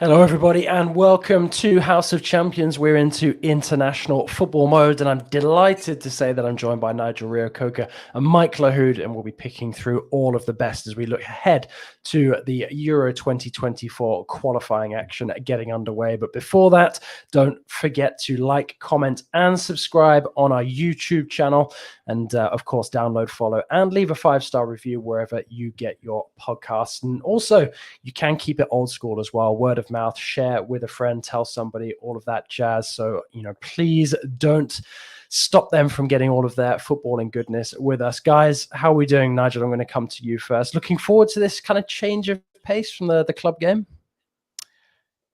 Hello, everybody, and welcome to House of Champions. We're into international football mode, and I'm delighted to say that I'm joined by Nigel Reo-Coker and Mike Lahoud, and we'll be picking through all of the best as we look ahead to the Euro 2024 qualifying action getting underway. But before that, don't forget to like, comment, and subscribe on our YouTube channel. And of course, download, follow, and leave a 5-star review wherever you get your podcasts. And also, you can keep it old school as well. Word of mouth, share with a friend, tell somebody, all of that jazz. So, please don't stop them from getting all of their footballing goodness with us. Guys, how are we doing? Nigel, I'm going to come to you first. Looking forward to this kind of change of pace from the club game?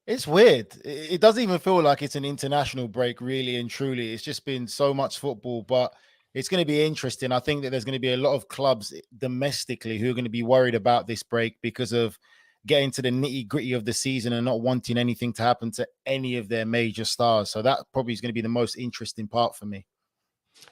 It's weird. It doesn't even feel like it's an international break, really and truly. It's just been so much football, but it's going to be interesting. I think that there's going to be a lot of clubs domestically who are going to be worried about this break because of getting to the nitty-gritty of the season and not wanting anything to happen to any of their major stars. So that probably is going to be the most interesting part for me.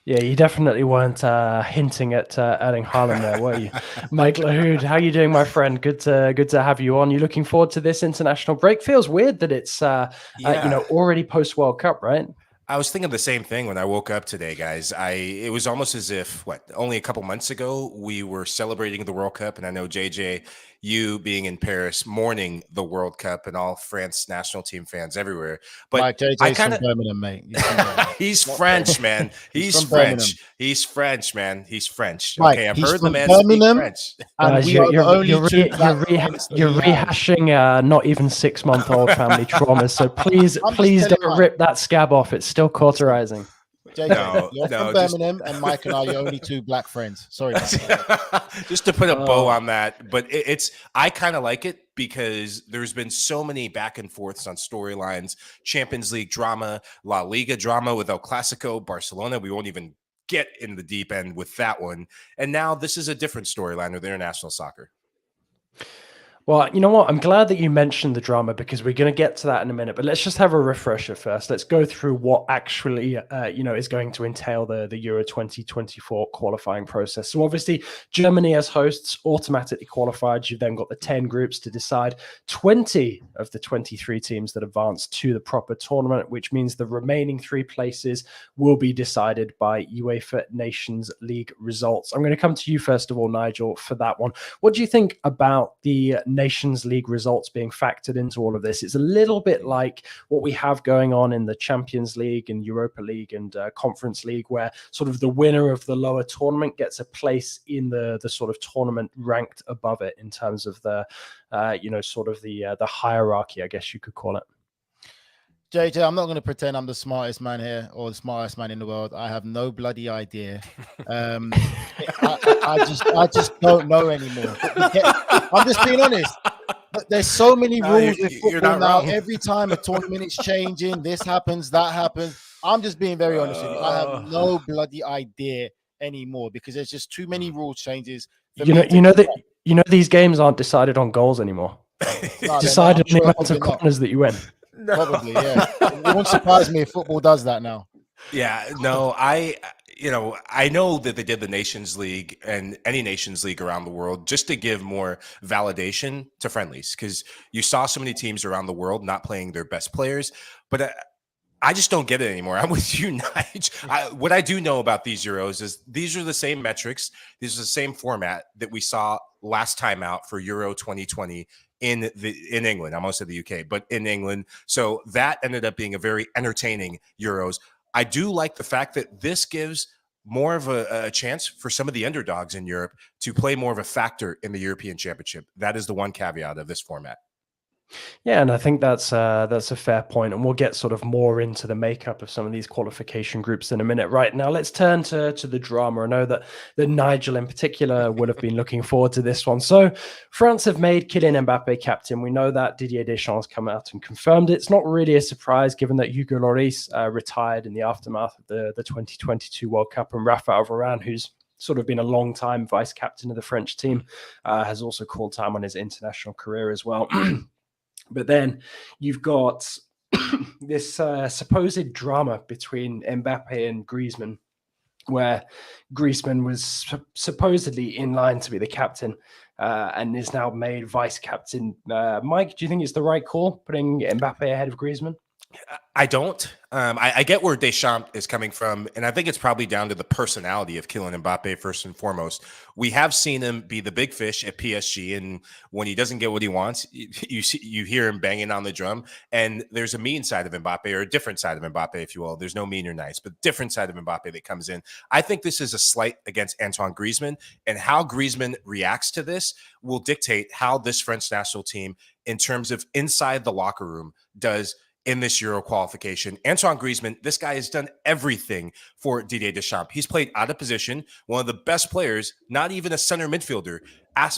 Yeah, you definitely weren't hinting at adding Haaland there, were you? Mike Lahoud, how are you doing, my friend? Good to have you on. You looking forward to this international break? Feels weird that it's already post World Cup, right? I was thinking the same thing when I woke up today, guys. It was almost as if only a couple months ago we were celebrating the World Cup, and I know JJ, you being in Paris, mourning the World Cup, and all France national team fans everywhere. But Mike, JJ's from Birmingham, mate. He's French, man. He's French. He's French, man. He's French. Mike, okay, I've heard the man Birmingham, speak French. And you're rehashing not even 6-month-old family traumas. So please don't rip that scab off. It's still cauterizing. JJ, you're from Birmingham, and Mike and I are your only two black friends. Sorry. Just to put a bow on that, but I kind of like it because there's been so many back and forths on storylines, Champions League drama, La Liga drama with El Clasico, Barcelona. We won't even get in the deep end with that one. And now this is a different storyline with international soccer. Well, you know what? I'm glad that you mentioned the drama because we're going to get to that in a minute. But let's just have a refresher first. Let's go through what actually, is going to entail the Euro 2024 qualifying process. So obviously, Germany as hosts automatically qualified. You've then got the 10 groups to decide 20 of the 23 teams that advance to the proper tournament, which means the remaining 3 places will be decided by UEFA Nations League results. I'm going to come to you first of all, Nigel, for that one. What do you think about the Nations League results being factored into all of this? It's a little bit like what we have going on in the Champions League and Europa League and Conference League, where sort of the winner of the lower tournament gets a place in the sort of tournament ranked above it in terms of the the hierarchy, I guess you could call it. JJ, I'm not going to pretend I'm the smartest man here or the smartest man in the world. I have no bloody idea. I just don't know anymore. I'm just being honest. But there's so many rules with football now. Wrong. Every time a tournament is changing, this happens, that happens. I'm just being very honest with you. I have no bloody idea anymore because there's just too many rule changes. These games aren't decided on goals anymore. No, decided on the amount of corners that you win. No. Probably, yeah. It won't surprise me if football does that now. Yeah, no, I know that they did the Nations League and any Nations League around the world just to give more validation to friendlies because you saw so many teams around the world not playing their best players. But I just don't get it anymore. I'm with you, Nige. What I do know about these Euros is these are the same metrics. These are the same format that we saw last time out for Euro 2020 in England. I almost said the UK, but in England. So that ended up being a very entertaining Euros. I do like the fact that this gives more of a chance for some of the underdogs in Europe to play more of a factor in the European Championship. That is the one caveat of this format. Yeah, and I think that's a fair point, and we'll get sort of more into the makeup of some of these qualification groups in a minute. Right now, let's turn to the drama. I know that Nigel in particular would have been looking forward to this one. So France have made Kylian Mbappe captain. We know that Didier Deschamps come out and confirmed it. It's not really a surprise given that Hugo Lloris retired in the aftermath of the 2022 World Cup, and Raphael Varane, who's sort of been a long time vice captain of the French team, has also called time on his international career as well. But then you've got this supposed drama between Mbappe and Griezmann where Griezmann was supposedly in line to be the captain and is now made vice captain. Mike, do you think it's the right call putting Mbappe ahead of Griezmann? I don't. I get where Deschamps is coming from, and I think it's probably down to the personality of Kylian Mbappe first and foremost. We have seen him be the big fish at PSG, and when he doesn't get what he wants, you hear him banging on the drum. And there's a mean side of Mbappe, or a different side of Mbappe, if you will. There's no mean or nice, but different side of Mbappe that comes in. I think this is a slight against Antoine Griezmann, and how Griezmann reacts to this will dictate how this French national team, in terms of inside the locker room, does in this Euro qualification. Antoine Griezmann, this guy has done everything for Didier Deschamps. He's played out of position, one of the best players, not even a center midfielder,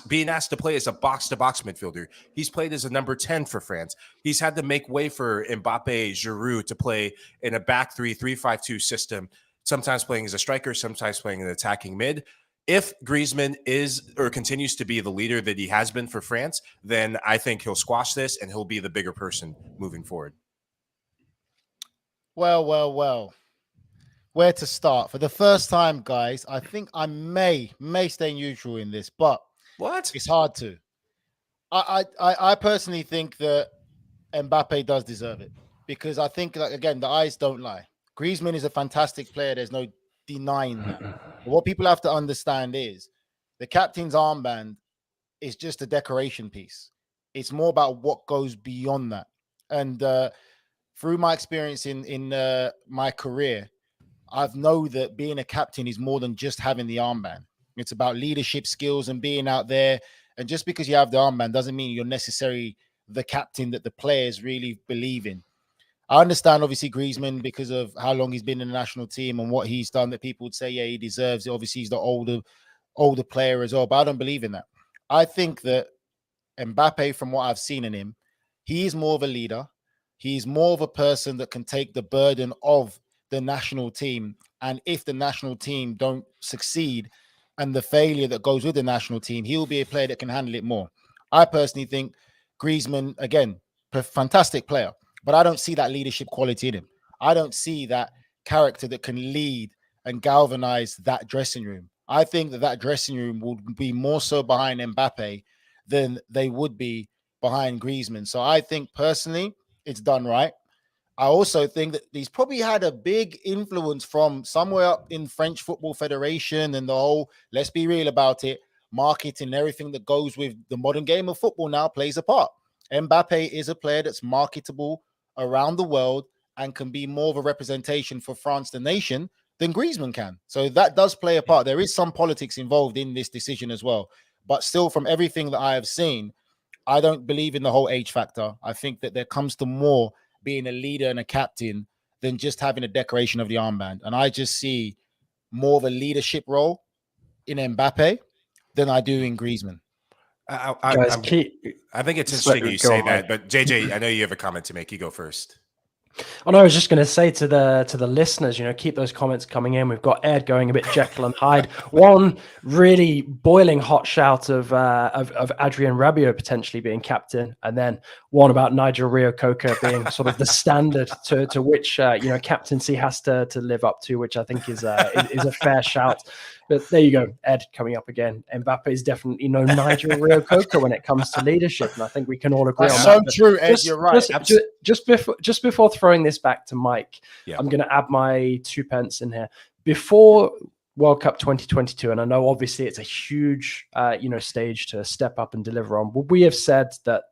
being asked to play as a box-to-box midfielder. He's played as a number 10 for France. He's had to make way for Mbappe, Giroud to play in a back 3-5-2 system, sometimes playing as a striker, sometimes playing an attacking mid. If Griezmann is or continues to be the leader that he has been for France, then I think he'll squash this and he'll be the bigger person moving forward. Well. Where to start? For the first time, guys, I think I may stay neutral in this, but what? It's hard to. I personally think that Mbappe does deserve it because I think, like, again, the eyes don't lie. Griezmann is a fantastic player. There's no denying that. But what people have to understand is the captain's armband is just a decoration piece. It's more about what goes beyond that. And through my experience in my career, I've know that being a captain is more than just having the armband. It's about leadership skills and being out there. And just because you have the armband doesn't mean you're necessarily the captain that the players really believe in. I understand, obviously, Griezmann, because of how long he's been in the national team and what he's done, that people would say, yeah, he deserves it. Obviously, he's the older player as well. But I don't believe in that. I think that Mbappe, from what I've seen in him, he is more of a leader. He's more of a person that can take the burden of the national team. And if the national team don't succeed and the failure that goes with the national team, he'll be a player that can handle it more. I personally think Griezmann, again, fantastic player, but I don't see that leadership quality in him. I don't see that character that can lead and galvanize that dressing room. I think that dressing room would be more so behind Mbappe than they would be behind Griezmann. So I think personally, it's done right. I also think that he's probably had a big influence from somewhere up in French Football Federation and the whole, let's be real about it, marketing and everything that goes with the modern game of football now plays a part. Mbappe is a player that's marketable around the world and can be more of a representation for France, the nation, than Griezmann can. So that does play a part. There is some politics involved in this decision as well. But still, from everything that I have seen, I don't believe in the whole age factor. I think that there comes to more being a leader and a captain than just having a decoration of the armband. And I just see more of a leadership role in Mbappe than I do in Griezmann. I think it's interesting you say that, but JJ, I know you have a comment to make. You go first. Oh, no, I was just going to say to the listeners, keep those comments coming in. We've got Ed going a bit Jekyll and Hyde. One really boiling hot shout of Adrien Rabiot potentially being captain, and then one about Nigel Reo-Coker being sort of the standard to which captaincy has to live up to, which I think is a fair shout. But there you go, Ed coming up again. Mbappe is definitely no Nigel Reo-Coker when it comes to leadership, and I think we can all agree on that. So true, Ed. You're right. Just before throwing this back to Mike, yeah. I'm going to add my 2 pence in here. Before World Cup 2022, and I know obviously it's a huge stage to step up and deliver on, would we have said that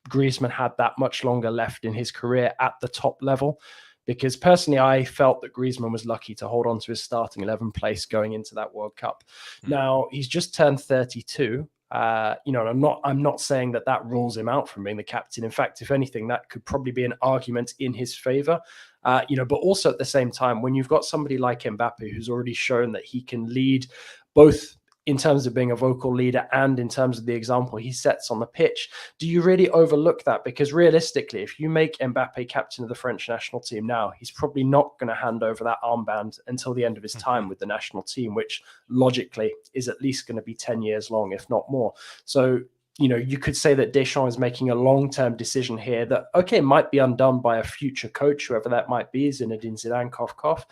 Griezmann had that much longer left in his career at the top level? Because personally, I felt that Griezmann was lucky to hold on to his starting 11 place going into that World Cup. Now, he's just turned 32. I'm not saying that rules him out from being the captain. In fact, if anything, that could probably be an argument in his favor. But also at the same time, when you've got somebody like Mbappe, who's already shown that he can lead both in terms of being a vocal leader and in terms of the example he sets on the pitch, do you really overlook that? Because realistically, if you make Mbappe captain of the French national team now, he's probably not going to hand over that armband until the end of his time with the national team, which logically is at least going to be 10 years long, if not more. So, you could say that Deschamps is making a long-term decision here that, okay, might be undone by a future coach, whoever that might be, Zinedine Zidane, cough.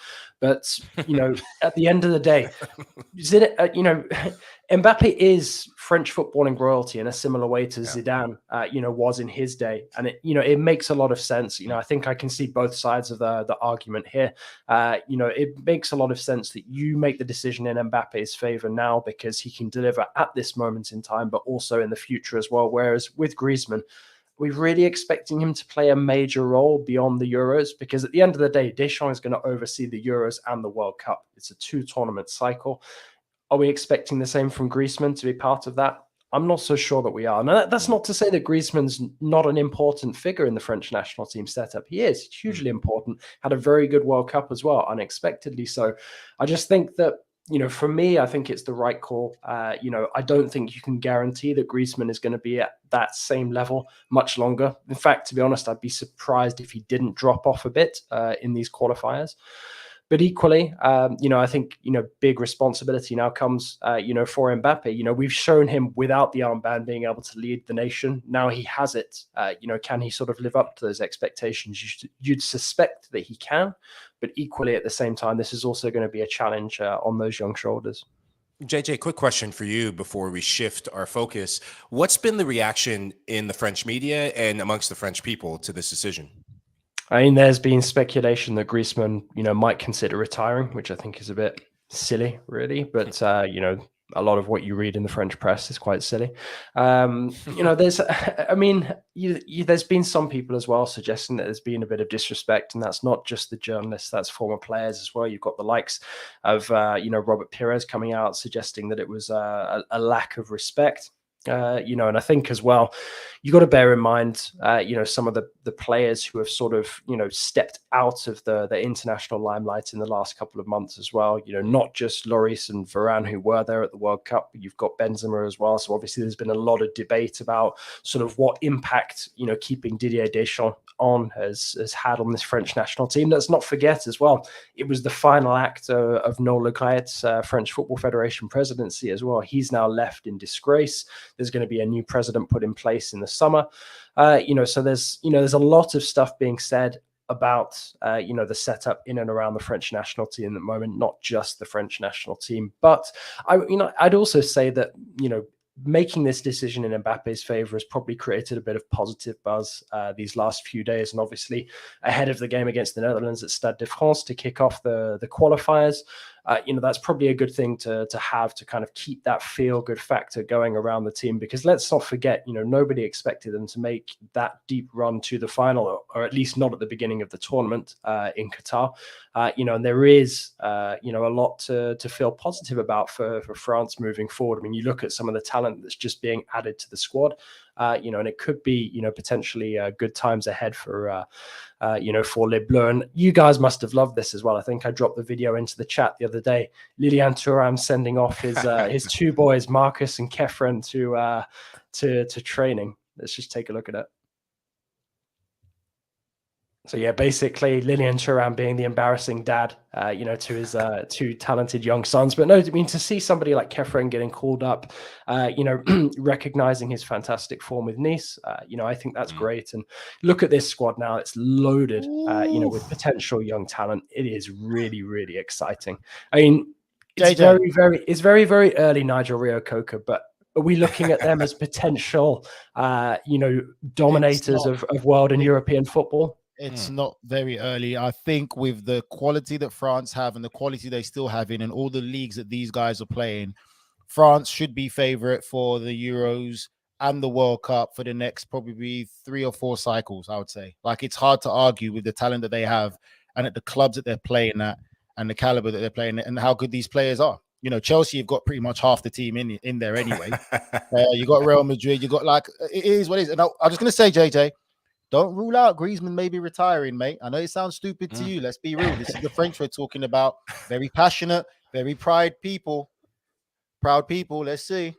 But, at the end of the day, Mbappe is French footballing royalty in a similar way to Zidane, was in his day. And it makes a lot of sense. I think I can see both sides of the argument here. It makes a lot of sense that you make the decision in Mbappe's favor now because he can deliver at this moment in time, but also in the future as well. Whereas with Griezmann, we're really expecting him to play a major role beyond the Euros because at the end of the day, Deschamps is going to oversee the Euros and the World Cup. It's a 2-tournament cycle. Are we expecting the same from Griezmann to be part of that? I'm not so sure that we are. Now, that's not to say that Griezmann's not an important figure in the French national team setup. He is hugely important, had a very good World Cup as well, unexpectedly so. I just think that, for me, I think it's the right call. I don't think you can guarantee that Griezmann is going to be at that same level much longer. In fact, to be honest, I'd be surprised if he didn't drop off a bit in these qualifiers. But equally, I think, big responsibility now comes, for Mbappe. We've shown him without the armband being able to lead the nation. Now he has it. Can he sort of live up to those expectations? You'd suspect that he can. But equally, at the same time, this is also going to be a challenge on those young shoulders. JJ, quick question for you before we shift our focus. What's been the reaction in the French media and amongst the French people to this decision? I mean, there's been speculation that Griezmann, might consider retiring, which I think is a bit silly, really. But, a lot of what you read in the French press is quite silly. There's been some people as well suggesting that there's been a bit of disrespect, and that's not just the journalists, that's former players as well. You've got the likes of, Robert Pires coming out suggesting that it was a lack of respect. And I think as well, you got to bear in mind, some of the players who have sort of, stepped out of the international limelight in the last couple of months as well. Not just Lloris and Varane who were there at the World Cup, but you've got Benzema as well. So obviously there's been a lot of debate about sort of what impact, keeping Didier Deschamps on has had on this French national team. Let's not forget as well, it was the final act of Noël Le Graet's French Football Federation presidency as well. He's now left in disgrace. There's going to be a new president put in place in the summer. So there's a lot of stuff being said about, the setup in and around the French national team at the moment, not just the French national team. But I'd also say that, making this decision in Mbappe's favor has probably created a bit of positive buzz these last few days. And obviously ahead of the game against the Netherlands at Stade de France to kick off the qualifiers, that's probably a good thing to have to kind of keep that feel-good factor going around the team. Because let's not forget, nobody expected them to make that deep run to the final, or at least not at the beginning of the tournament in Qatar. And there is, a lot to feel positive about for France moving forward. I mean, you look at some of the talent that's just being added to the squad, and it could be, potentially good times ahead for Les Bleus. And you guys must have loved this as well. I think I dropped the video into the chat the other day. Lilian Thuram sending off his two boys, Marcus and Kefren, to training. Let's just take a look at it. So yeah, basically Lilian Thuram being the embarrassing dad, to his two talented young sons. But no, I mean, to see somebody like Kefren getting called up, recognizing his fantastic form with Nice, I think that's great. And look at this squad now; it's loaded, with potential young talent. It is really, really exciting. I mean, it's very, very early, Nigel Rio-Coker, but are we looking at them as potential, dominators of world and European football? It's not very early. I think with the quality that France have and the quality they still have in and all the leagues that these guys are playing, France should be favorite for the Euros and the World Cup for the next probably 3 or 4 cycles, I would say. Like, it's hard to argue with the talent that they have and at the clubs that they're playing at and the caliber that they're playing at and how good these players are. Chelsea have got pretty much half the team in there anyway. You got Real Madrid. You got, like, it is what it is. And I'm just going to say, JJ, don't rule out Griezmann maybe retiring, mate. I know it sounds stupid to you. Let's be real. This is the French we're talking about. Very passionate, very proud people. Let's see.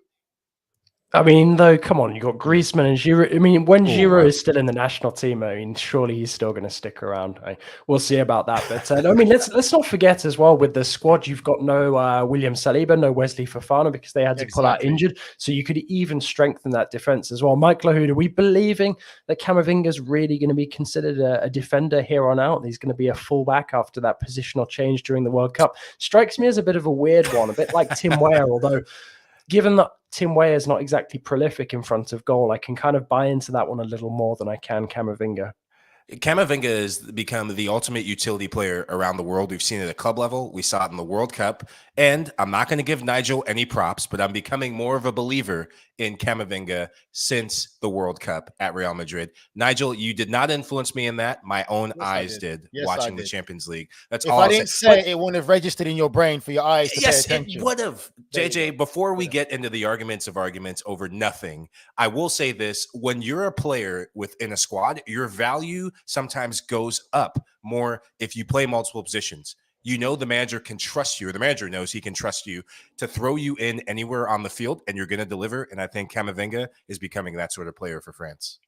I mean, though, come on, you got Griezmann and Giroud. I mean, when Oh, Giroud wow. is still in the national team, I mean, surely he's still going to stick around. We'll see about that. But I mean, let's not forget as well with the squad, you've got no William Saliba, no Wesley Fofana because they had to pull out Exactly. injured. So you could even strengthen that defense as well. Mike Lahoud, are we believing that Camavinga's really going to be considered a defender here on out? He's going to be a fullback after that positional change during the World Cup. Strikes me as a bit of a weird one, a bit like Tim Weah, although given that Tim Weah is not exactly prolific in front of goal, I can kind of buy into that one a little more than I can Camavinga. Camavinga has become the ultimate utility player around the world. We've seen it at club level. We saw it in the World Cup. And I'm not going to give Nigel any props, but I'm becoming more of a believer in Camavinga since the World Cup at Real Madrid. Nigel, you did not influence me in that. My own Yes, I eyes did. did Yes, I watching the did. Champions League. That's If all I I'll say. didn't say But it, it wouldn't have registered in your brain for your eyes to pay yes, it attention. would have. There you JJ, go. before we Yeah. get into the arguments over nothing, I will say this. When you're a player within a squad, your value sometimes goes up more if you play multiple positions. You know the manager can trust you, or the manager knows he can trust you to throw you in anywhere on the field, and you're going to deliver. And I think Camavinga is becoming that sort of player for France.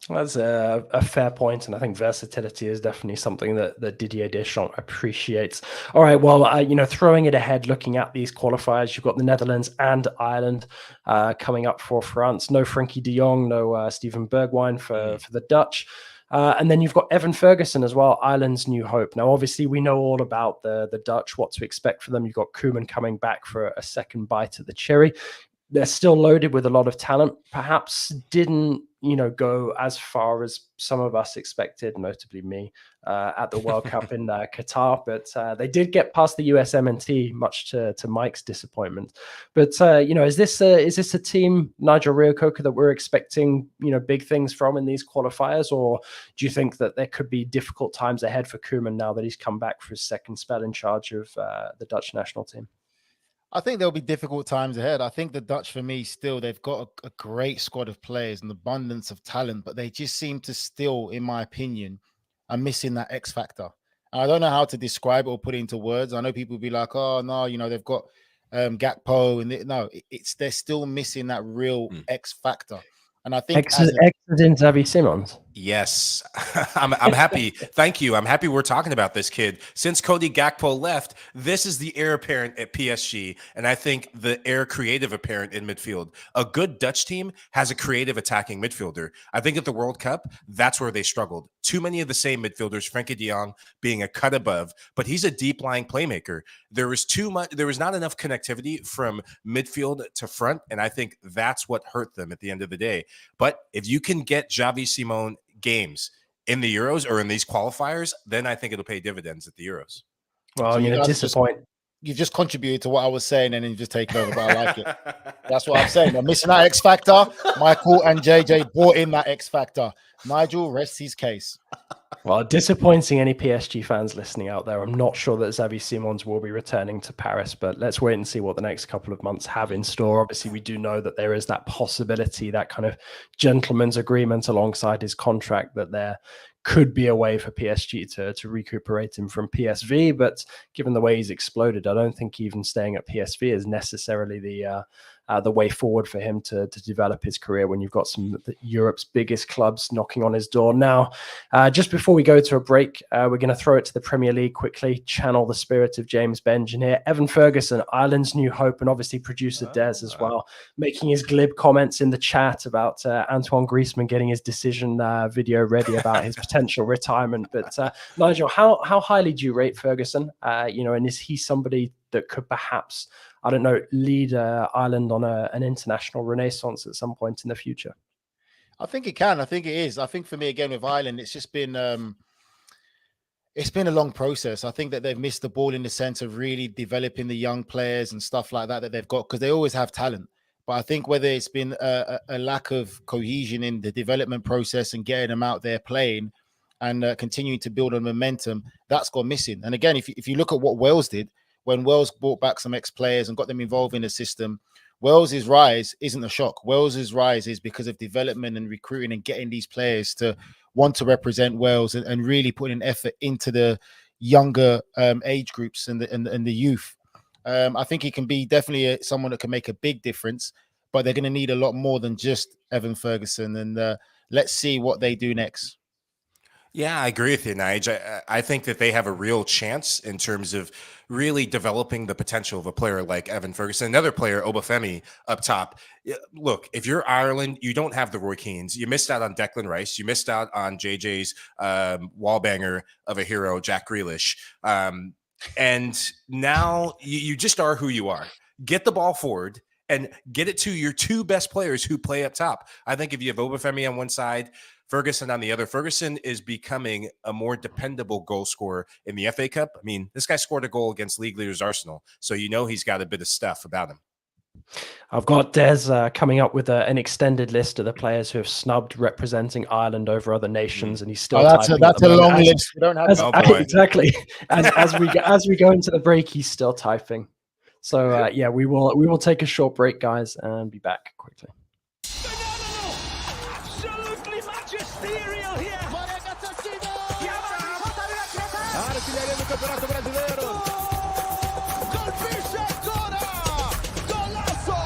That's a fair point, and I think versatility is definitely something that Didier Deschamps appreciates. All right, well, throwing it ahead, looking at these qualifiers, you've got the Netherlands and Ireland coming up for France. No Frankie de Jong, no Steven Bergwijn for the Dutch. And then you've got Evan Ferguson as well, Ireland's new hope. Now, obviously, we know all about the Dutch, what to expect for them. You've got Koeman coming back for a second bite at the cherry. They're still loaded with a lot of talent. Perhaps didn't go as far as some of us expected, notably me, at the World Cup in Qatar. But they did get past the USMNT, much to Mike's disappointment. But is this a team, Nigel Reo-Coker, that we're expecting big things from in these qualifiers, or do you think that there could be difficult times ahead for Koeman now that he's come back for his second spell in charge of the Dutch national team? I think there'll be difficult times ahead. I think the Dutch, for me, still, they've got a great squad of players, an abundance of talent, but they just seem to still, in my opinion, are missing that X factor. And I don't know how to describe it or put it into words. I know people will be like, oh, no, they've got Gakpo. And no, they're still missing that real X factor. And I think Excellent, Xavi Simons. Yes, I'm happy. Thank you. I'm happy we're talking about this kid. Since Cody Gakpo left, this is the heir apparent at PSG, and I think the heir creative apparent in midfield. A good Dutch team has a creative attacking midfielder. I think at the World Cup, that's where they struggled. Too many of the same midfielders, Frenkie de Jong being a cut above, but he's a deep lying playmaker. There was not enough connectivity from midfield to front, and I think that's what hurt them at the end of the day. But if you can get Xavi Simon games in the Euros or in these qualifiers, then I think it'll pay dividends at the Euros. Well, so I'm you going to guys disappoint. you've just contributed to what I was saying and then you just taken over, but I like it. That's what I'm saying. They're missing that X factor. Michael and JJ brought in that X factor. Nigel rests his case. Well, disappointing any PSG fans listening out there. I'm not sure that Xavi Simons will be returning to Paris, but let's wait and see what the next couple of months have in store. Obviously, we do know that there is that possibility, that kind of gentleman's agreement alongside his contract, that there could be a way for PSG to recuperate him from PSV. But given the way he's exploded, I don't think even staying at PSV is necessarily the way forward for him to develop his career when you've got some of Europe's biggest clubs knocking on his door. Now, just before we go to a break, we're going to throw it to the Premier League quickly, channel the spirit of James Benjamin here. Evan Ferguson, Ireland's new hope, and obviously producer Des as well, making his glib comments in the chat about Antoine Griezmann getting his decision video ready about his potential retirement. But Nigel, how highly do you rate Ferguson? And is he somebody that could perhaps, I don't know, lead Ireland on an international renaissance at some point in the future? I think it can. I think it is. I think for me, again, with Ireland, it's just been it's been a long process. I think that they've missed the ball in the sense of really developing the young players and stuff like that they've got, because they always have talent. But I think whether it's been a lack of cohesion in the development process and getting them out there playing and continuing to build on momentum, that's gone missing. And again, if you look at what Wales did, when Wales brought back some ex-players and got them involved in the system, Wales's rise isn't a shock. Wales's rise is because of development and recruiting and getting these players to want to represent Wales and really putting effort into the younger age groups and the youth. I think he can be definitely someone that can make a big difference. but they're going to need a lot more than just Evan Ferguson. And let's see what they do next. Yeah, I agree with you, Nige. I think that they have a real chance in terms of really developing the potential of a player like Evan Ferguson. Another player, Obafemi, up top. Look, if you're Ireland, you don't have the Roy Keanes. You missed out on Declan Rice. You missed out on JJ's wallbanger of a hero, Jack Grealish. And now you just are who you are. Get the ball forward and get it to your two best players who play up top. I think if you have Obafemi on one side, Ferguson on the other, Ferguson is becoming a more dependable goal scorer in the FA Cup. I mean, this guy scored a goal against league leaders Arsenal, so you know he's got a bit of stuff about him. I've got Des coming up with an extended list of the players who have snubbed representing Ireland over other nations, and he's still typing. That's a long list. We don't have exactly. As we go into the break, he's still typing. So yeah, we will take a short break, guys, and be back quickly. Absolutely magisterial here. Colpisce ancora. Golazo.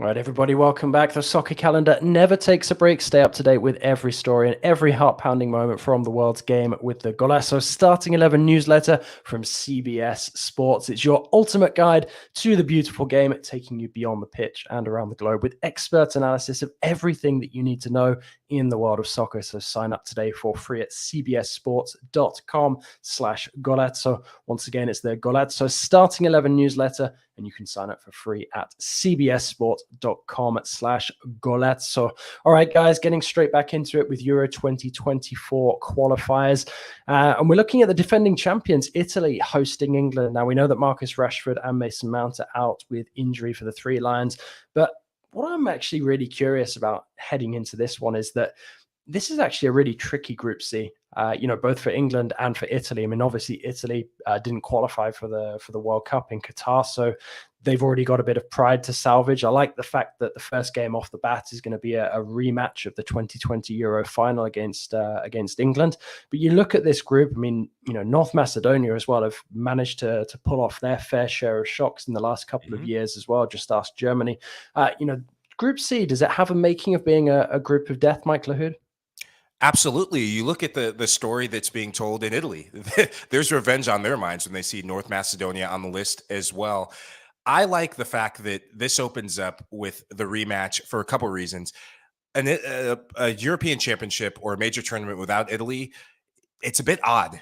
All right, everybody, welcome back. The soccer calendar never takes a break. Stay up to date with every story and every heart-pounding moment from the world's game with the Golazo Starting 11 newsletter from CBS Sports. It's your ultimate guide to the beautiful game, taking you beyond the pitch and around the globe with expert analysis of everything that you need to know in the world of soccer. So sign up today for free at cbssports.com/Golazo. Once again, it's the Golazo Starting 11 newsletter, and you can sign up for free at cbssports.com/Golazo. All right, guys, getting straight back into it with Euro 2024 qualifiers. And we're looking at the defending champions, Italy, hosting England. Now, we know that Marcus Rashford and Mason Mount are out with injury for the Three Lions. But what I'm actually really curious about heading into this one is that this is actually a really tricky Group C, both for England and for Italy. I mean, obviously, Italy didn't qualify for the World Cup in Qatar, so they've already got a bit of pride to salvage. I like the fact that the first game off the bat is going to be a rematch of the 2020 Euro final against England. But you look at this group, I mean, North Macedonia as well have managed to pull off their fair share of shocks in the last couple of years as well. Just ask Germany. Group C, does it have a making of being a group of death, Mike Lahoud? Absolutely. You look at the story that's being told in Italy. There's revenge on their minds when they see North Macedonia on the list as well. I like the fact that this opens up with the rematch for a couple of reasons. A European championship or a major tournament without Italy, it's a bit odd.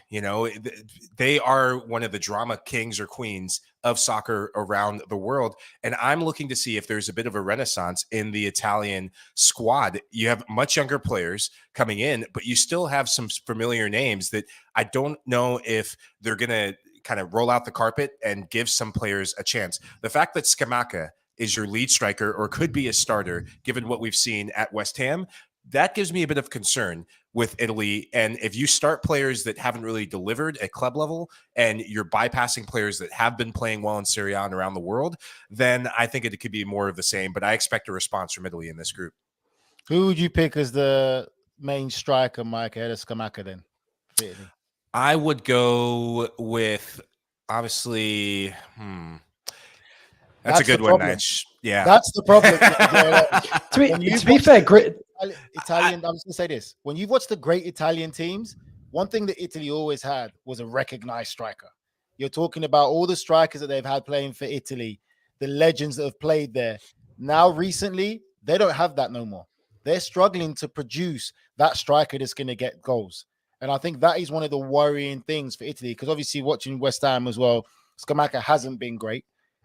They are one of the drama kings or queens of soccer around the world. And I'm looking to see if there's a bit of a renaissance in the Italian squad. You have much younger players coming in, but you still have some familiar names that I don't know if they're going to kind of roll out the carpet and give some players a chance. The fact that Scamacca is your lead striker or could be a starter, given what we've seen at West Ham, that gives me a bit of concern with Italy. And if you start players that haven't really delivered at club level and you're bypassing players that have been playing well in Serie A and around the world, then I think it could be more of the same. But I expect a response from Italy in this group. Who would you pick as the main striker, Mike, ahead of Scamacca then? I would go with, obviously, That's a good one, Nige. Yeah. That's the problem. To be fair, great Italian. I'm just gonna say this: when you've watched the great Italian teams, one thing that Italy always had was a recognized striker. You're talking about all the strikers that they've had playing for Italy, the legends that have played there. Now, recently, they don't have that no more. They're struggling to produce that striker that's going to get goals. And I think that is one of the worrying things for Italy, because obviously watching West Ham as well, Scamacca hasn't been great.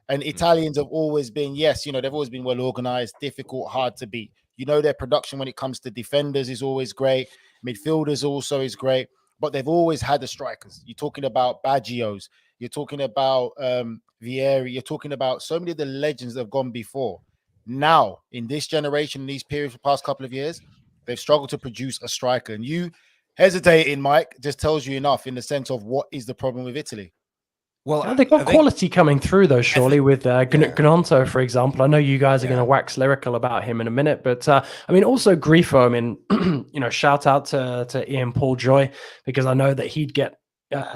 And Italians have always been, they've always been well organized, difficult, hard to beat. Their production when it comes to defenders is always great. Midfielders also is great. But they've always had the strikers. You're talking about Baggios. You're talking about Vieri. You're talking about so many of the legends that have gone before. Now, in this generation, in these periods for the past couple of years, they've struggled to produce a striker. And you hesitating, Mike, just tells you enough in the sense of what is the problem with Italy. Well, they've got quality coming through, though, surely, with Gnonto, for example. I know you guys are going to wax lyrical about him in a minute, but also Grifo. Shout out to Ian Paul Joy, because I know that he'd get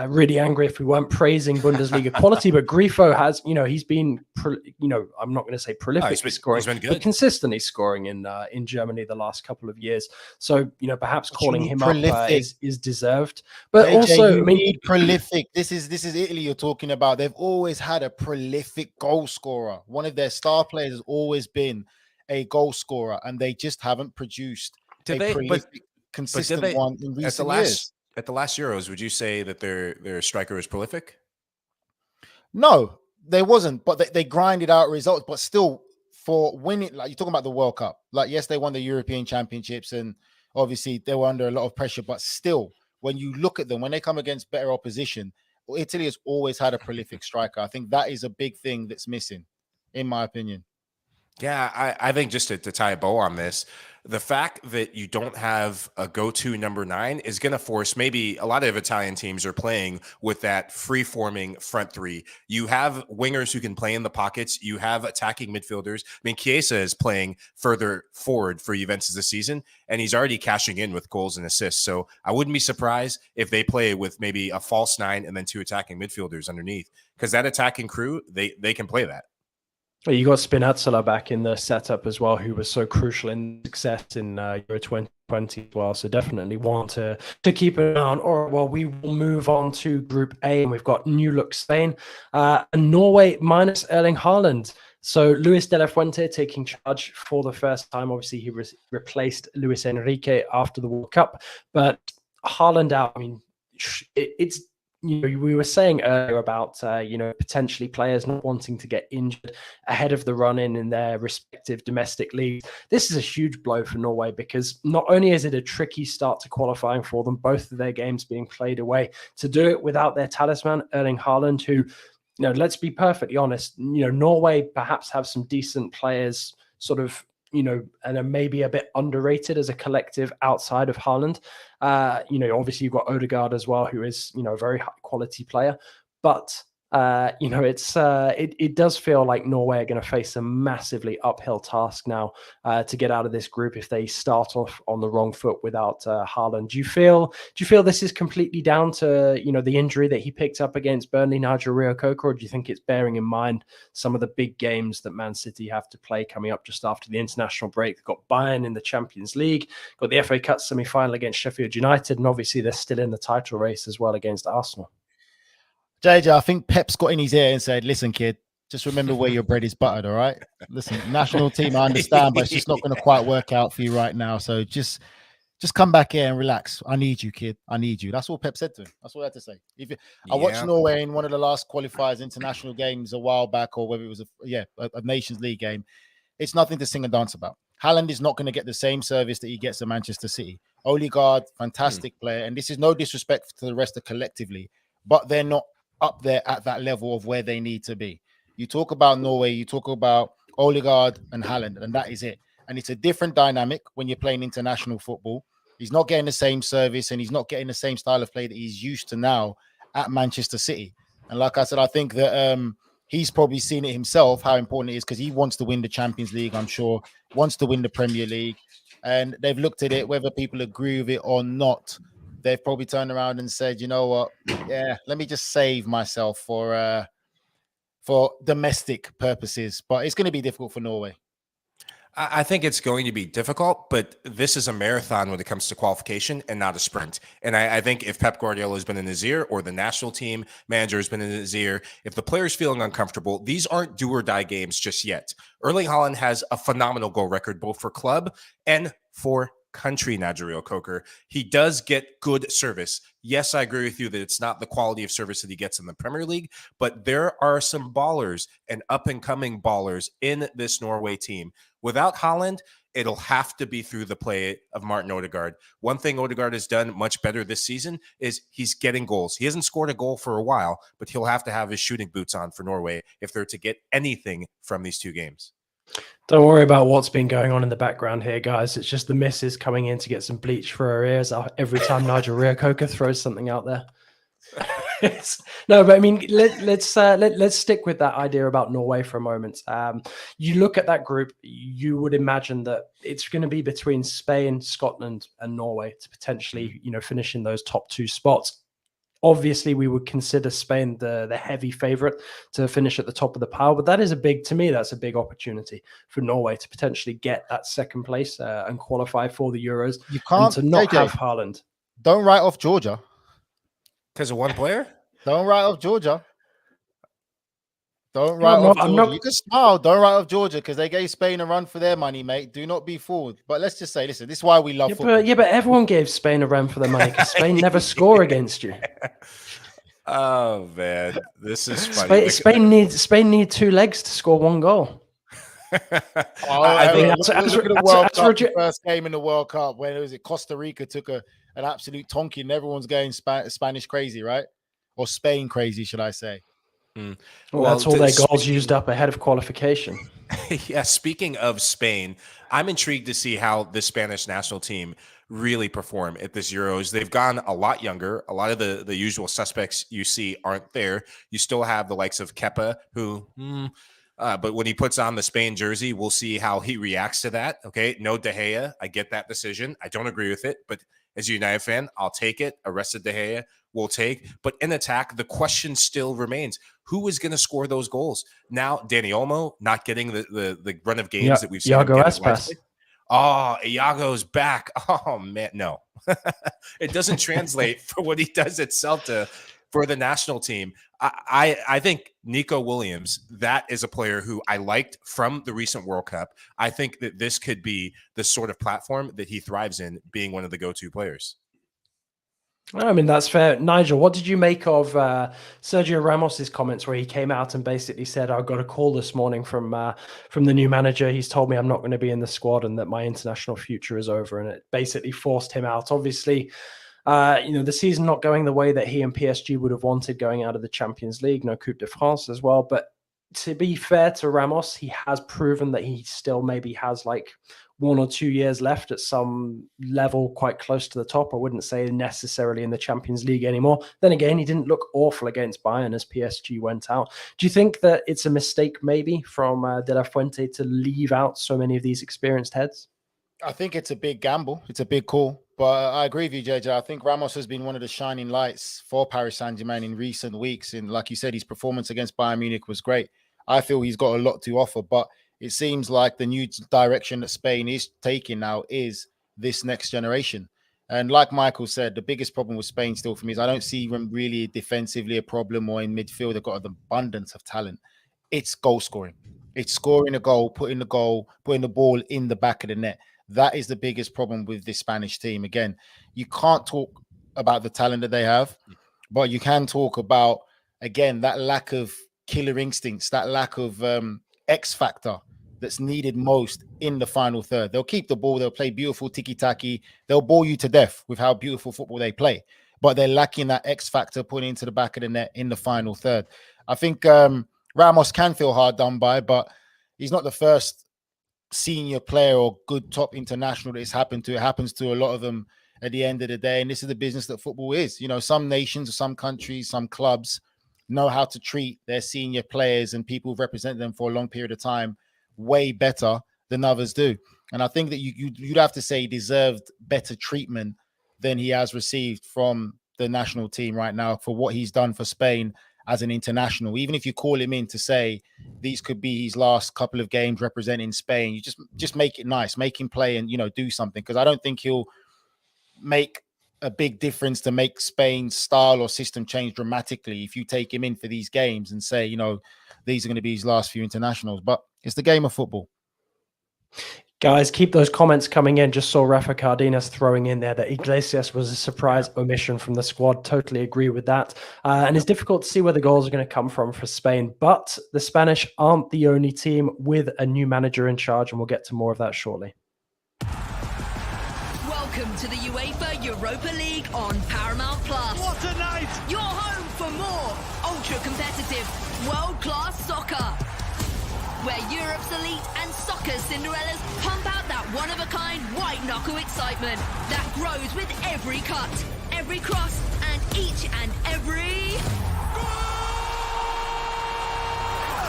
really angry if we weren't praising Bundesliga quality, but Grifo has, he's been, I'm not going to say prolific scoring, he's been good, but consistently scoring in Germany the last couple of years. So, perhaps calling him up is deserved. But AJ, also, you need prolific. This is Italy you're talking about. They've always had a prolific goal scorer. One of their star players has always been a goal scorer, and they just haven't produced prolific, consistent one in recent years. At the last Euros, would you say that their striker is prolific? No, there wasn't, but they grinded out results. But still, for winning, like you're talking about the World Cup, like yes, they won the European Championships, and obviously they were under a lot of pressure. But still, when you look at them, when they come against better opposition, Italy has always had a prolific striker. I think that is a big thing that's missing, in my opinion. Yeah, I think just to tie a bow on this, the fact that you don't have a go-to number 9 is going to force, maybe a lot of Italian teams are playing with that free-forming front three. You have wingers who can play in the pockets. You have attacking midfielders. I mean, Chiesa is playing further forward for Juventus this season, and he's already cashing in with goals and assists. So I wouldn't be surprised if they play with maybe a false 9 and then 2 attacking midfielders underneath, because that attacking crew, they can play that. You got Spinazzola back in the setup as well, who was so crucial in success in Euro 2020 as well. So definitely want to keep an eye on. Or well, we will move on to Group A, and we've got new look Spain and Norway minus Erling Haaland. So Luis de la Fuente taking charge for the first time. Obviously, he replaced Luis Enrique after the World Cup, but Haaland out. I mean, it's. We were saying earlier about, potentially players not wanting to get injured ahead of the run-in in their respective domestic leagues. This is a huge blow for Norway because not only is it a tricky start to qualifying for them, both of their games being played away, to do it without their talisman, Erling Haaland, who, let's be perfectly honest, Norway perhaps have some decent players sort of, and are maybe a bit underrated as a collective outside of Haaland. Obviously you've got Odegaard as well, who is, a very high quality player. But, it does feel like Norway are going to face a massively uphill task now to get out of this group if they start off on the wrong foot without Haaland. Do you feel this is completely down to, the injury that he picked up against Burnley, Nigel Reo-Coker, or do you think it's bearing in mind some of the big games that Man City have to play coming up just after the international break? They've got Bayern in the Champions League, got the FA Cup semi-final against Sheffield United, and obviously they're still in the title race as well against Arsenal. JJ, I think Pep's got in his ear and said, listen, kid, just remember where your bread is buttered, all right? Listen, national team, I understand, but it's just not going to quite work out for you right now. So just come back here and relax. I need you, kid. I need you. That's all Pep said to him. That's all I had to say. I watched Norway in one of the last qualifiers international games a while back, or whether it was a Nations League game. It's nothing to sing and dance about. Haaland is not going to get the same service that he gets at Manchester City. Odegaard, fantastic player. And this is no disrespect to the rest of collectively, but they're not up there at that level of where they need to be. You talk about Norway, you talk about Odegaard and Haaland, and that is it. And it's a different dynamic when you're playing international football. He's not getting the same service and he's not getting the same style of play that he's used to now at Manchester City. And like I said, I think that he's probably seen it himself, how important it is, because he wants to win the Champions League, I'm sure, wants to win the Premier League. And they've looked at it, whether people agree with it or not. They've probably turned around and said, you know what? Yeah, let me just save myself for domestic purposes. But it's going to be difficult for Norway. I think it's going to be difficult, but this is a marathon when it comes to qualification and not a sprint. And I think if Pep Guardiola has been in his ear, or the national team manager has been in his ear, if the player's feeling uncomfortable, these aren't do or die games just yet. Erling Haaland has a phenomenal goal record, both for club and for country, Nigel Reo-Coker. He does get good service. Yes, I agree with you that it's not the quality of service that he gets in the Premier League, but there are some ballers and up-and-coming ballers in this Norway team. Without Haaland, it'll have to be through the play of Martin Odegaard. One thing Odegaard has done much better this season is he's getting goals. He hasn't scored a goal for a while, but he'll have to have his shooting boots on for Norway if they're to get anything from these two games. Don't worry about what's been going on in the background here, guys. It's just the missus coming in to get some bleach for her ears every time Nigel Reo-Coker throws something out there. No, but I mean, let's stick with that idea about Norway for a moment. You look at that group, you would imagine that it's going to be between Spain, Scotland, and Norway to potentially, finish in those top two spots. Obviously, we would consider Spain the heavy favourite to finish at the top of the pile, but that's a big opportunity for Norway to potentially get that second place and qualify for the Euros. You and can't to not JJ, have Haaland. Don't write off Georgia. Because of one player? Don't write off Georgia. Don't No, write I'm off not- I'm Georgia. not- You can smile. Don't write off Georgia because they gave Spain a run for their money, mate. Do not be fooled. But let's just say, listen, this is why we love football. But everyone gave Spain a run for their money because Spain never score against you. Oh man, this is funny. Spain need 2 legs to score 1 goal. I think look at the World Cup, the first game in the World Cup when Costa Rica took an absolute tonking and everyone's going Spanish crazy, right? Or Spain crazy, should I say? Well, that's all their goals used up ahead of qualification. Yeah, speaking of Spain, I'm intrigued to see how the Spanish national team really perform at this Euros. They've gone a lot younger. A lot of the usual suspects you see aren't there. You still have the likes of Kepa, who, but when he puts on the Spain jersey, we'll see how he reacts to that. Okay, no De Gea. I get that decision. I don't agree with it, but as a United fan, I'll take it. Arrested De Gea will take. But in attack, the question still remains: who is going to score those goals? Now, Dani Olmo not getting the run of games that we've seen. Iago Aspas. Oh, Iago's back. Oh man, no, it doesn't translate for what he does at Celta for the national team. I think Nico Williams, that is a player who I liked from the recent World Cup. I think that this could be the sort of platform that he thrives in, being one of the go-to players. I mean, that's fair. Nigel, what did you make of Sergio Ramos's comments where he came out and basically said, I got a call this morning from the new manager. He's told me I'm not going to be in the squad and that my international future is over. And it basically forced him out. Obviously, the season not going the way that he and PSG would have wanted going out of the Champions League, no Coupe de France as well. But to be fair to Ramos, he has proven that he still maybe has like 1 or 2 years left at some level quite close to the top. I wouldn't say necessarily in the Champions League anymore. Then again, he didn't look awful against Bayern as PSG went out. Do you think that it's a mistake maybe from De La Fuente to leave out so many of these experienced heads? I think it's a big gamble. It's a big call. But I agree with you, JJ. I think Ramos has been one of the shining lights for Paris Saint-Germain in recent weeks. And like you said, his performance against Bayern Munich was great. I feel he's got a lot to offer, but it seems like the new direction that Spain is taking now is this next generation. And like Michael said, the biggest problem with Spain still for me is I don't see them really defensively a problem or in midfield. They've got an abundance of talent. It's goal scoring. It's scoring a goal, putting the ball in the back of the net. That is the biggest problem with this Spanish team. Again, you can't talk about the talent that they have, but you can talk about, again, that lack of killer instincts, that lack of X factor that's needed most in the final third. They'll keep the ball. They'll play beautiful tiki-taki. They'll bore you to death with how beautiful football they play, but they're lacking that X factor put into the back of the net in the final third. I think Ramos can feel hard done by, but he's not the first senior player or good top international that it's happened to. It happens to a lot of them at the end of the day. And this is the business that football is. You know, some nations or some countries, some clubs know how to treat their senior players and people who represent them for a long period of time way better than others do. And I think that you'd have to say he deserved better treatment than he has received from the national team right now for what he's done for Spain as an international. Even if you call him in to say these could be his last couple of games representing Spain, you just make it nice, make him play and, do something. Because I don't think he'll make a big difference to make Spain's style or system change dramatically if you take him in for these games and say, these are going to be his last few internationals. But it's the game of football. Guys, keep those comments coming in. Just saw Rafa Cardenas throwing in there that Iglesias was a surprise omission from the squad. Totally agree with that. And it's difficult to see where the goals are going to come from for Spain. But the Spanish aren't the only team with a new manager in charge, and we'll get to more of that shortly. Welcome to the UEFA Europa League on Paramount Plus. What a night! Your home for more ultra-competitive, world-class soccer. Where Europe's elite and soccer's Cinderellas pump out that one-of-a-kind white-knuckle excitement that grows with every cut, every cross, and each and every...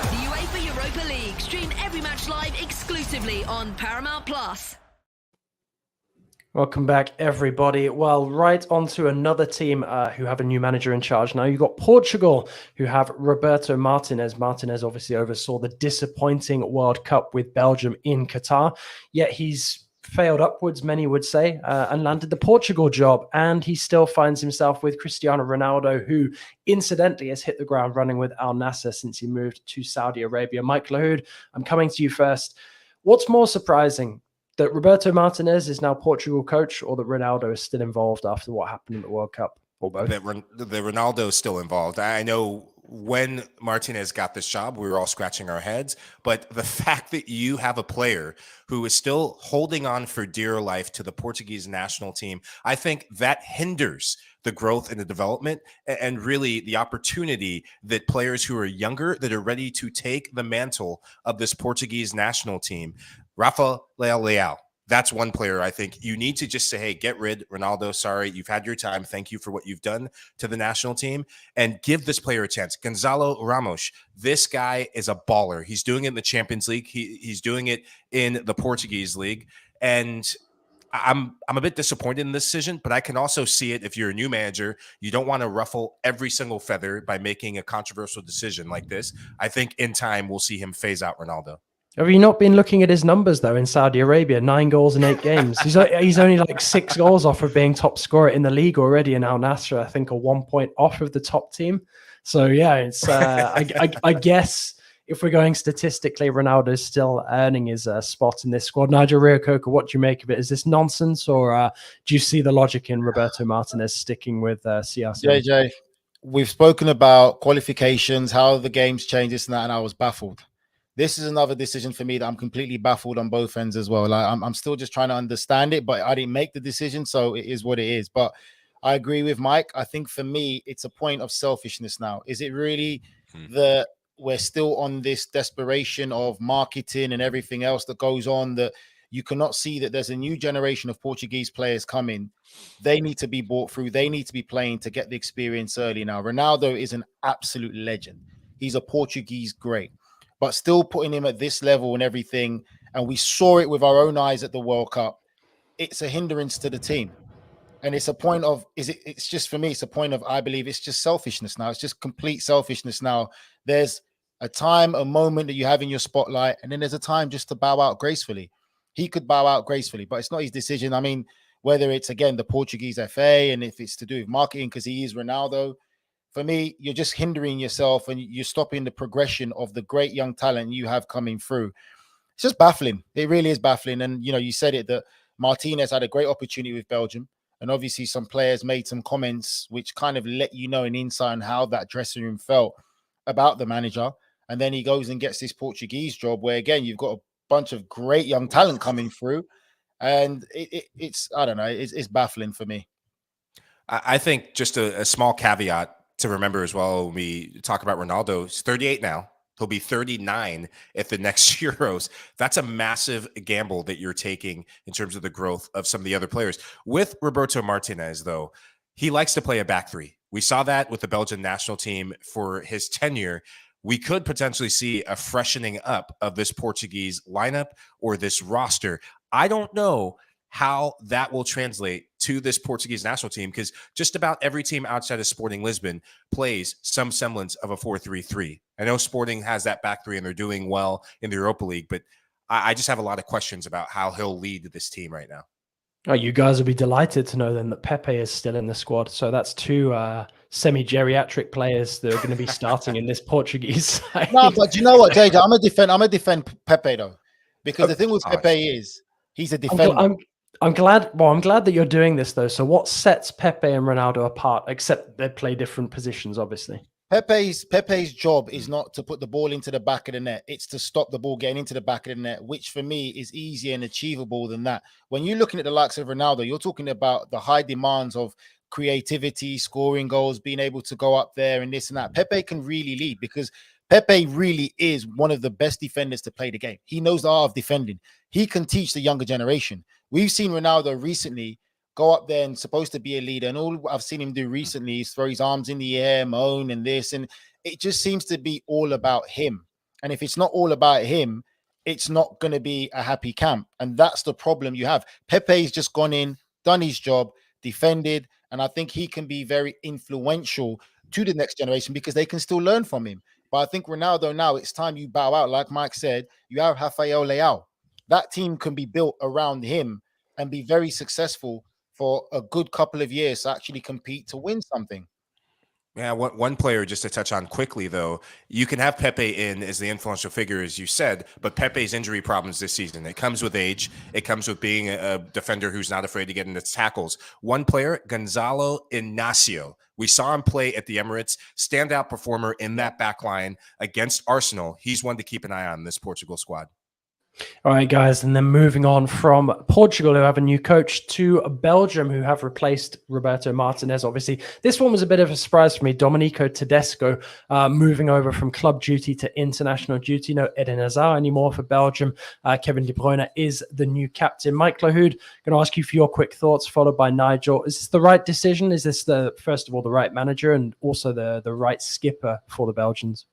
The UEFA Europa League. Stream every match live exclusively on Paramount Plus. Welcome back, everybody. Well, right on to another team who have a new manager in charge now. You've got Portugal, who have Roberto Martinez. Martinez obviously oversaw the disappointing World Cup with Belgium in Qatar, yet he's failed upwards, many would say, and landed the Portugal job. And he still finds himself with Cristiano Ronaldo, who incidentally has hit the ground running with Al Nassr since he moved to Saudi Arabia. Mike Lahoud, I'm coming to you first. What's more surprising, that Roberto Martinez is now Portugal coach, or that Ronaldo is still involved after what happened in the World Cup, or both? The Ronaldo is still involved. I know when Martinez got this job, we were all scratching our heads. But the fact that you have a player who is still holding on for dear life to the Portuguese national team, I think that hinders the growth and the development and really the opportunity that players who are younger that are ready to take the mantle of this Portuguese national team. Rafael Leao. That's one player I think you need to just say, hey, get rid Ronaldo. Sorry, you've had your time. Thank you for what you've done to the national team, and give this player a chance. Gonzalo Ramos, this guy is a baller. He's doing it in the Champions League. He's doing it in the Portuguese league. And I'm a bit disappointed in this decision, but I can also see it if you're a new manager. You don't want to ruffle every single feather by making a controversial decision like this. I think in time we'll see him phase out Ronaldo. Have you not been looking at his numbers, though, in Saudi Arabia? 9 goals in 8 games. He's only like 6 goals off of being top scorer in the league already, and Al Nassr, I think, are 1 point off of the top team. So, yeah, it's I guess if we're going statistically, Ronaldo is still earning his spot in this squad. Nigel Reo-Coker, what do you make of it? Is this nonsense, or do you see the logic in Roberto Martinez sticking with CR7? JJ, we've spoken about qualifications, how the game's changed, this and that, and I was baffled. This is another decision for me that I'm completely baffled on both ends as well. Like I'm still just trying to understand it, but I didn't make the decision, so it is what it is. But I agree with Mike. I think for me, it's a point of selfishness now. Is it really that we're still on this desperation of marketing and everything else that goes on, that you cannot see that there's a new generation of Portuguese players coming? They need to be brought through. They need to be playing to get the experience early now. Ronaldo is an absolute legend. He's a Portuguese great. But still putting him at this level and everything, and we saw it with our own eyes at the World Cup, it's a hindrance to the team. And it's a point of, it's just, for me, it's a point of, I believe it's just selfishness now. It's just complete selfishness now. There's a time, a moment that you have in your spotlight, and then there's a time just to bow out gracefully. He could bow out gracefully, but it's not his decision. I mean, whether it's, again, the Portuguese FA, and if it's to do with marketing because he is Ronaldo, for me, you're just hindering yourself and you're stopping the progression of the great young talent you have coming through. It's just baffling. It really is baffling. And, you know, you said it, that Martinez had a great opportunity with Belgium. And obviously some players made some comments which kind of let you know an insight on how that dressing room felt about the manager. And then he goes and gets this Portuguese job where, again, you've got a bunch of great young talent coming through. And it's, I don't know, it's baffling for me. I think just a small caveat to remember as well when we talk about Ronaldo. He's 38 now. He'll be 39 at the next Euros. That's a massive gamble that you're taking in terms of the growth of some of the other players. With Roberto Martinez, though, he likes to play a back three. We saw that with the Belgian national team for his tenure. We could potentially see a freshening up of this Portuguese lineup or this roster. I don't know how that will translate to this Portuguese national team, because just about every team outside of Sporting Lisbon plays some semblance of a 4-3-3. I know Sporting has that back three and they're doing well in the Europa League, but I just have a lot of questions about how he'll lead this team right now. Oh, you guys will be delighted to know then that Pepe is still in the squad. So that's 2 semi-geriatric players that are going to be starting in this Portuguese side. No, but you know what, JJ? I'm gonna defend Pepe though, because the thing with Pepe is he's a defender. I'm glad that you're doing this though. So what sets Pepe and Ronaldo apart, except they play different positions, obviously? Pepe's job is not to put the ball into the back of the net. It's to stop the ball getting into the back of the net, which for me is easier and achievable than that. When you're looking at the likes of Ronaldo, you're talking about the high demands of creativity, scoring goals, being able to go up there and this and that. Pepe can really lead because Pepe really is one of the best defenders to play the game. He knows the art of defending. He can teach the younger generation. We've seen Ronaldo recently go up there and supposed to be a leader, and all I've seen him do recently is throw his arms in the air, moan and this, and it just seems to be all about him. And if it's not all about him, it's not going to be a happy camp, and that's the problem you have. Pepe's just gone in, done his job, defended, and I think he can be very influential to the next generation because they can still learn from him. But I think Ronaldo now, it's time you bow out. Like Mike said, you have Rafael Leao. That team can be built around him and be very successful for a good couple of years to actually compete to win something. Yeah, one player just to touch on quickly, though, you can have Pepe in as the influential figure, as you said, but Pepe's injury problems this season, it comes with age. It comes with being a defender who's not afraid to get into tackles. One player, Gonzalo Inacio. We saw him play at the Emirates, standout performer in that back line against Arsenal. He's one to keep an eye on in this Portugal squad. All right, guys, and then moving on from Portugal, who have a new coach, to Belgium, who have replaced Roberto Martinez. Obviously, this one was a bit of a surprise for me. Domenico Tedesco moving over from club duty to international duty. No Eden Hazard anymore for Belgium. Kevin De Bruyne is the new captain. Mike Lahoud, going to ask you for your quick thoughts, followed by Nigel. Is this the right decision? Is this, first of all, the right manager and also the right skipper for the Belgians?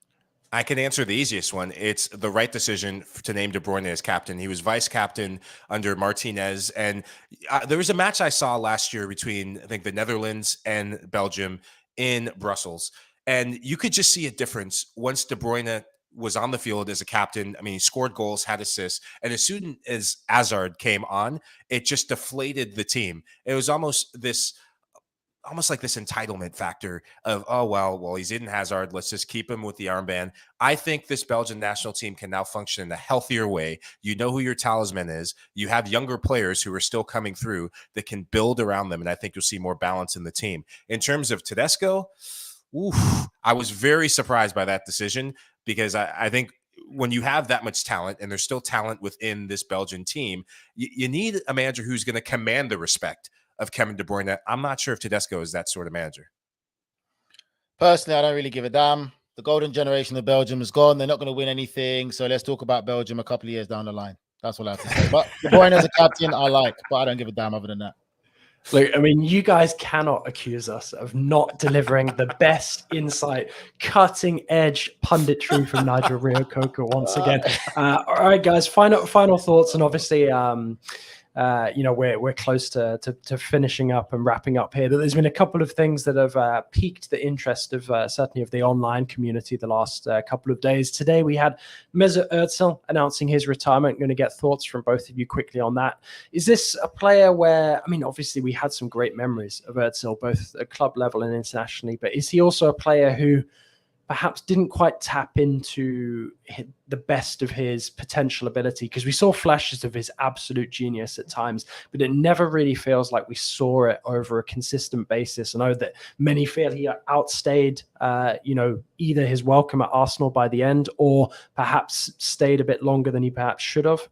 I can answer the easiest one. It's the right decision to name De Bruyne as captain. He was vice captain under Martinez. And there was a match I saw last year between, I think, the Netherlands and Belgium in Brussels. And you could just see a difference once De Bruyne was on the field as a captain. I mean, he scored goals, had assists. And as soon as Hazard came on, it just deflated the team. It was almost like this entitlement factor of, oh, well, he's Eden Hazard. Let's just keep him with the armband. I think this Belgian national team can now function in a healthier way. You know who your talisman is. You have younger players who are still coming through that can build around them, and I think you'll see more balance in the team. In terms of Tedesco, I was very surprised by that decision because I think when you have that much talent, and there's still talent within this Belgian team, you need a manager who's going to command the respect of Kevin De Bruyne. I'm not sure if Tedesco is that sort of manager. Personally, I don't really give a damn. The golden generation of Belgium is gone. They're not going to win anything. So let's talk about Belgium a couple of years down the line. That's what I have to say. But De Bruyne as a captain, I like, but I don't give a damn other than that. Look, I mean, you guys cannot accuse us of not delivering the best insight, cutting edge punditry from Nigel Rio-Coker once again. All right, guys, final thoughts, and obviously, we're close to finishing up and wrapping up here. But there's been a couple of things that have piqued the interest of certainly of the online community the last couple of days. Today we had Mesut Özil announcing his retirement. I'm going to get thoughts from both of you quickly on that. Is this a player where, I mean, obviously we had some great memories of Özil, both at club level and internationally, but is he also a player who perhaps didn't quite tap into the best of his potential ability? Because we saw flashes of his absolute genius at times, but it never really feels like we saw it over a consistent basis. I know that many feel he outstayed, either his welcome at Arsenal by the end, or perhaps stayed a bit longer than he perhaps should have,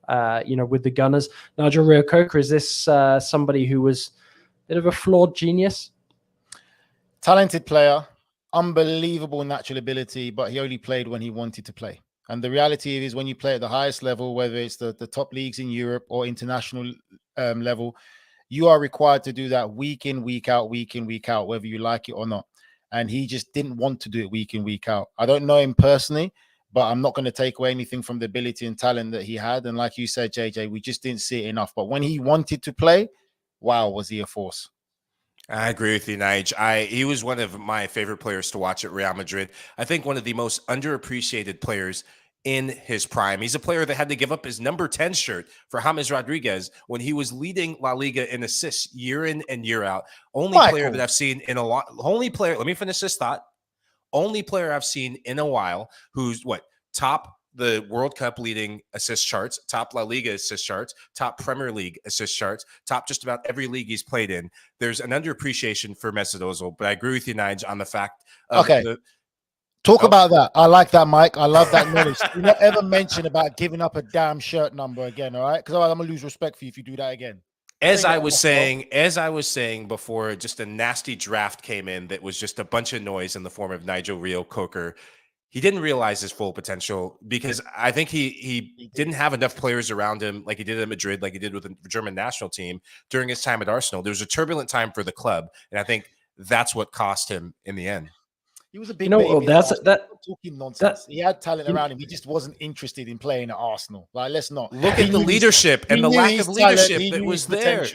with the Gunners. Nigel Rio-Coker, is this somebody who was a bit of a flawed genius? Talented player. Unbelievable natural ability, but he only played when he wanted to play. And the reality is, when you play at the highest level, whether it's the top leagues in Europe or international level, you are required to do that week in, week out, whether you like it or not. And he just didn't want to do it week in, week out. I don't know him personally, but I'm not going to take away anything from the ability and talent that he had. And like you said, JJ, we just didn't see it enough. But when he wanted to play, wow, was he a force. I agree with you, Nige. He was one of my favorite players to watch at Real Madrid. I think one of the most underappreciated players in his prime. He's a player that had to give up his number 10 shirt for James Rodriguez when he was leading La Liga in assists year in and year out. Only player that I've seen in a lot. Only player. Let me finish this thought. Only player I've seen in a while who's top the World Cup leading assist charts, top La Liga assist charts, top Premier League assist charts, top just about every league he's played in. There's an underappreciation for Mesut Ozil, but I agree with you, Nige, on the fact of Talk about that. I like that, Mike. I love that knowledge. Do not ever mention about giving up a damn shirt number again, all right? Because I'm going to lose respect for you if you do that again. As I was saying before, just a nasty draft came in that was just a bunch of noise in the form of Nigel Rio-Coker. He didn't realize his full potential because I think he didn't have enough players around him like he did at Madrid, like he did with the German national team during his time at Arsenal. There was a turbulent time for the club, and I think that's what cost him in the end. He was a big talking nonsense. He had talent around him. He just wasn't interested in playing at Arsenal. Like, let's not look at the leadership and the lack of leadership that was there.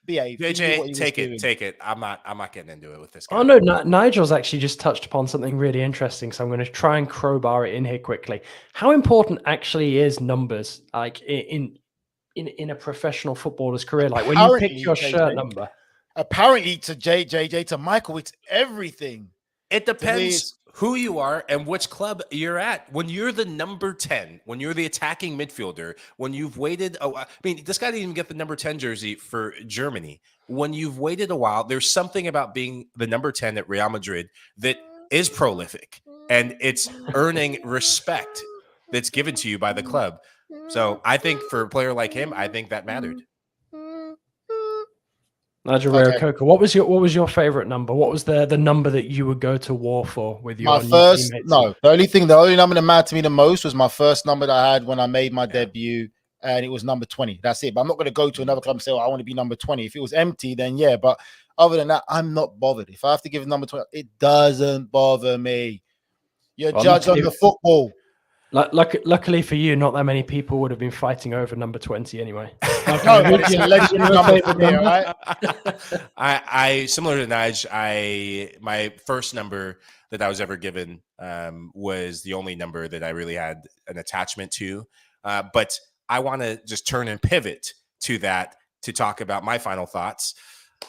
behave. He knew what he JJ, was take doing. it, take it. I'm not getting into it with this guy. Oh no, Nigel's actually just touched upon something really interesting, so I'm going to try and crowbar it in here quickly. How important actually is numbers, like in a professional footballer's career? Like when you pick Apparently, your JJ, shirt number. Apparently, to JJ, to Michael, it's everything. It To me, depends who you are and which club you're at. When you're the number 10, when you're the attacking midfielder, when you've waited, I mean, this guy didn't even get the number 10 jersey for Germany. When you've waited a while, there's something about being the number 10 at Real Madrid that is prolific, and it's earning respect that's given to you by the club. So I think for a player like him, I think that mattered. Nigel Coca, what was your favorite number? What was the number that you would go to war for with your new teammates? The only number that mattered to me the most was my first number that I had when I made my debut, and it was number 20. That's it. But I'm not going to go to another club and say, I want to be number 20. If it was empty, then yeah. But other than that, I'm not bothered. If I have to give number 20, it doesn't bother me. You're judged on the football. Luckily for you, not that many people would have been fighting over number 20 anyway. No, but it's a legendary number for me, right? I similar to Nige, my first number that I was ever given was the only number that I really had an attachment to. But I want to just turn and pivot to that to talk about my final thoughts.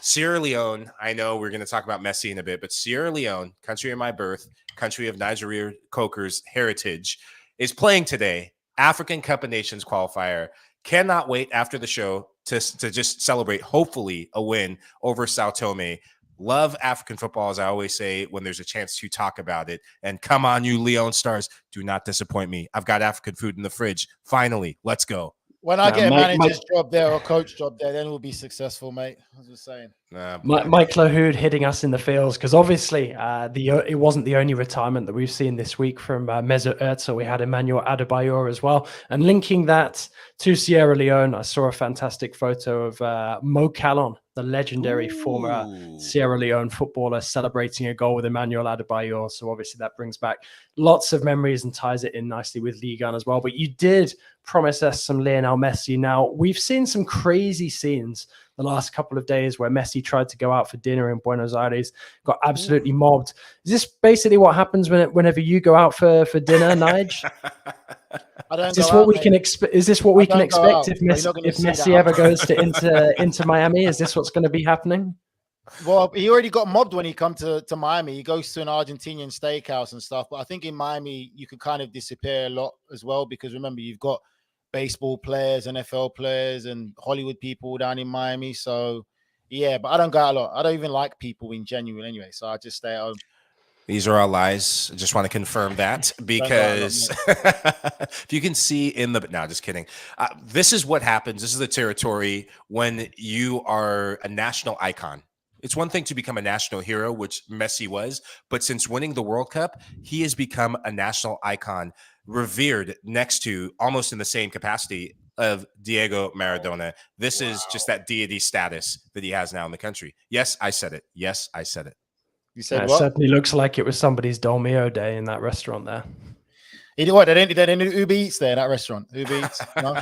Sierra Leone, I know we're going to talk about Messi in a bit, but Sierra Leone, country of my birth, country of Nigel Coker's heritage, is playing today, African Cup of Nations qualifier. Cannot wait after the show to just celebrate, hopefully, a win over Sao Tome. Love African football, as I always say, when there's a chance to talk about it. And come on, you Leone stars, do not disappoint me. I've got African food in the fridge. Finally, let's go. When I get a manager's job there or a coach job there, then we'll be successful, mate. I was just saying. Mike Lahoud hitting us in the fields, because obviously it wasn't the only retirement that we've seen this week from Mesut Özil. We had Emmanuel Adebayor as well. And linking that to Sierra Leone, I saw a fantastic photo of Mo Calon, the legendary former Sierra Leone footballer, celebrating a goal with Emmanuel Adebayor. So obviously that brings back lots of memories and ties it in nicely with Ligue 1 as well. But you did promise us some Lionel Messi. Now, we've seen some crazy scenes the last couple of days where Messi tried to go out for dinner in Buenos Aires, got absolutely mobbed. Is this basically what happens whenever you go out for dinner, Nige? Is this what we can expect? Is this what we can expect if Messi ever goes to Inter Miami? Is this what's going to be happening? Well, he already got mobbed when he come to Miami. He goes to an Argentinian steakhouse and stuff. But I think in Miami, you could kind of disappear a lot as well, because remember, you've got baseball players, NFL players, and Hollywood people down in Miami. So, yeah, but I don't go out a lot. I don't even like people in general anyway. So I just stay at home. These are all lies. I just want to confirm that, because if you can see in the... No, just kidding. This is what happens. This is the territory when you are a national icon. It's one thing to become a national hero, which Messi was, but since winning the World Cup, he has become a national icon, revered next to, almost in the same capacity, of Diego Maradona. This is just that deity status that he has now in the country. Yes, I said it. Yes, I said it. You said It what? certainly looks like it was somebody's Dolmio day in that restaurant there. He did what? They didn't Uber Eats there, that restaurant. Uber Eats? No?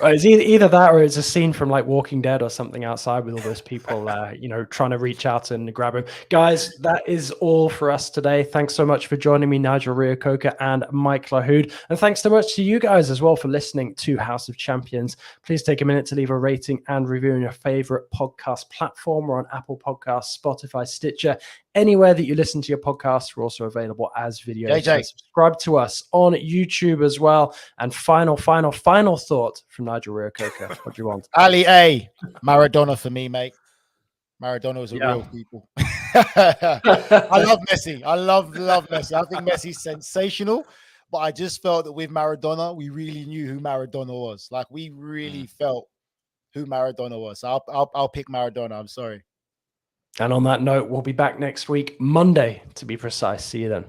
It's either that or it's a scene from like Walking Dead or something outside with all those people, trying to reach out and grab him. Guys, that is all for us today. Thanks so much for joining me, Nigel Coker and Mike Lahoud. And thanks so much to you guys as well for listening to House of Champions. Please take a minute to leave a rating and review on your favorite podcast platform. Or on Apple Podcasts, Spotify, Stitcher, anywhere that you listen to your podcasts. We're also available as videos. So subscribe to us on YouTube as well. And final thought from Nigel Coker. What do you want? Ali A. Maradona for me, mate. Maradona was a real people. I love Messi. I love Messi. I think Messi's sensational. But I just felt that with Maradona, we really knew who Maradona was. Like, we really felt who Maradona was. So I'll pick Maradona. I'm sorry. And on that note, we'll be back next week, Monday, to be precise. See you then.